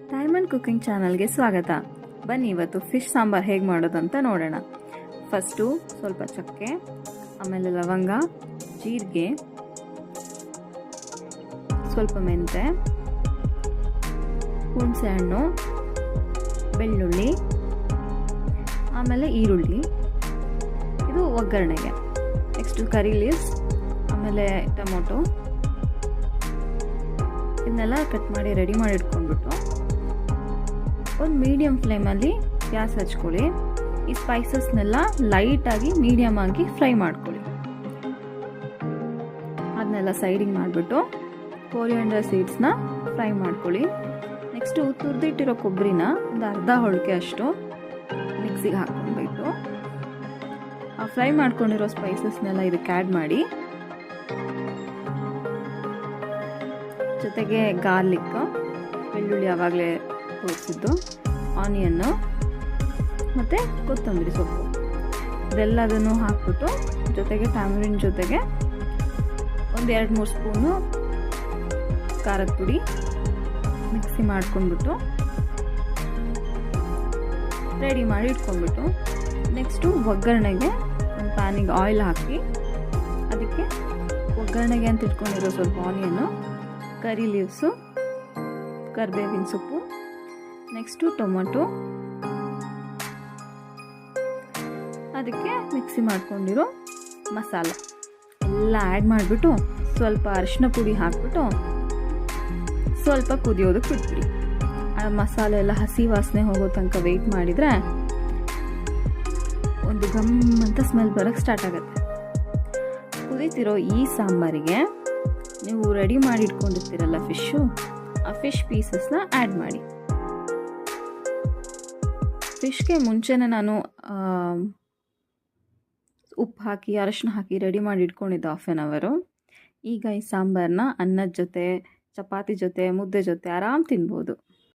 Diamond cooking ಚಾನಲ್ಗೆ ಸ್ವಾಗತ. ಬನ್ನಿ ಇವತ್ತು ಫಿಶ್ ಸಾಂಬಾರ್ ಹೇಗೆ ಮಾಡೋದಂತ ನೋಡೋಣ. ಫಸ್ಟು ಸ್ವಲ್ಪ ಚಕ್ಕೆ, ಆಮೇಲೆ ಲವಂಗ, ಜೀರಿಗೆ, ಸ್ವಲ್ಪ ಮೆಂತೆ, ಹುಣಸೆ ಹಣ್ಣು, ಬೆಳ್ಳುಳ್ಳಿ, ಆಮೇಲೆ ಈರುಳ್ಳಿ, ಇದು ಒಗ್ಗರಣೆಗೆ. ನೆಕ್ಸ್ಟು ಕರಿ ಲೀವ್ಸ್, ಆಮೇಲೆ ಟೊಮೊಟೊ, ಇದನ್ನೆಲ್ಲ ಕಟ್ ಮಾಡಿ ರೆಡಿ ಮಾಡಿ ಇಟ್ಕೊಂಡ್ಬಿಟ್ಟು ಒಂದು ಮೀಡಿಯಮ್ ಫ್ಲೇಮಲ್ಲಿ ಗ್ಯಾಸ್ ಹಚ್ಕೊಳ್ಳಿ. ಈ ಸ್ಪೈಸಸ್ನೆಲ್ಲ ಲೈಟಾಗಿ ಮೀಡಿಯಮ್ ಆಗಿ ಫ್ರೈ ಮಾಡ್ಕೊಳ್ಳಿ. ಅದನ್ನೆಲ್ಲ ಸೈಡಿಗೆ ಮಾಡಿಬಿಟ್ಟು ಕೊರಿಯಾಂಡರ್ ಸೀಡ್ಸ್ನ ಫ್ರೈ ಮಾಡ್ಕೊಳ್ಳಿ. ನೆಕ್ಸ್ಟು ತುರಿದಿಟ್ಟಿರೋ ಕೊಬ್ಬರಿನ ಒಂದು ಅರ್ಧ ಹೋಳಿಗೆ ಅಷ್ಟು ಮಿಕ್ಸಿಗೆ ಹಾಕ್ಕೊಂಡ್ಬಿಟ್ಟು ಆ ಫ್ರೈ ಮಾಡ್ಕೊಂಡಿರೋ ಸ್ಪೈಸಸ್ನೆಲ್ಲ ಇದಕ್ಕೆ ಆ್ಯಡ್ ಮಾಡಿ, ಜೊತೆಗೆ ಗಾರ್ಲಿಕ್, ಬೆಳ್ಳುಳ್ಳಿ ಆವಾಗಲೇ ತೋರಿಸಿದ್ದು, ಆನಿಯನ್ನು ಮತ್ತು ಕೊತ್ತಂಬರಿ ಸೊಪ್ಪು ಇದೆಲ್ಲದನ್ನು ಹಾಕ್ಬಿಟ್ಟು, ಜೊತೆಗೆ ಟ್ಯಾಮರಿನ್ ಜೊತೆಗೆ ಒಂದು 2-3 ಸ್ಪೂನು ಖಾರದ ಪುಡಿ ಮಿಕ್ಸಿ ಮಾಡ್ಕೊಂಡ್ಬಿಟ್ಟು ರೆಡಿ ಮಾಡಿ ಇಟ್ಕೊಂಡ್ಬಿಟ್ಟು, ನೆಕ್ಸ್ಟು ಒಗ್ಗರಣೆಗೆ ಒಂದು ಪ್ಯಾನಿಗೆ ಆಯಿಲ್ ಹಾಕಿ ಅದಕ್ಕೆ ಒಗ್ಗರಣೆಗೆ ಅಂತ ಇಟ್ಕೊಂಡಿರೋ ಸ್ವಲ್ಪ ಆನಿಯನ್ನು, ಕರಿ ಲೀವ್ಸು, ಕರಿಬೇವಿನ ಸೊಪ್ಪು, ನೆಕ್ಸ್ಟು ಟೊಮೊಟೊ, ಅದಕ್ಕೆ ಮಿಕ್ಸಿ ಮಾಡ್ಕೊಂಡಿರೋ ಮಸಾಲ ಎಲ್ಲ ಆ್ಯಡ್ ಮಾಡಿಬಿಟ್ಟು ಸ್ವಲ್ಪ ಅರಿಶಿನ ಪುಡಿ ಹಾಕ್ಬಿಟ್ಟು ಸ್ವಲ್ಪ ಕುದಿಯೋದಕ್ಕೆ ಬಿಟ್ಬಿಡಿ. ಆ ಮಸಾಲೆ ಎಲ್ಲ ಹಸಿ ವಾಸನೆ ಹೋಗೋ ತನಕ ವೆಯ್ಟ್ ಮಾಡಿದರೆ ಒಂದು ಗಮ್ ಅಂತ ಸ್ಮೆಲ್ ಬರೋಕ್ಕೆ ಸ್ಟಾರ್ಟ್ ಆಗುತ್ತೆ. ಕುದೀತಿರೋ ಈ ಸಾಂಬಾರಿಗೆ ನೀವು ರೆಡಿ ಮಾಡಿ ಇಟ್ಕೊಂಡಿರ್ತೀರಲ್ಲ ಫಿಶ್ಶು, ಆ ಫಿಶ್ ಪೀಸಸ್ನ ಆ್ಯಡ್ ಮಾಡಿ. ಫಿಶ್ಗೆ ಮುಂಚೆನೇ ನಾನು ಉಪ್ಪು ಹಾಕಿ ಅರಶಿನ ಹಾಕಿ ರೆಡಿ ಮಾಡಿ ಇಟ್ಕೊಂಡಿದ್ದೆ 1/2 ಅವರು. ಈಗ ಈ ಸಾಂಬಾರನ್ನ ಅನ್ನದ ಜೊತೆ, ಚಪಾತಿ ಜೊತೆ, ಮುದ್ದೆ ಜೊತೆ ಆರಾಮ್ ತಿನ್ಬೋದು.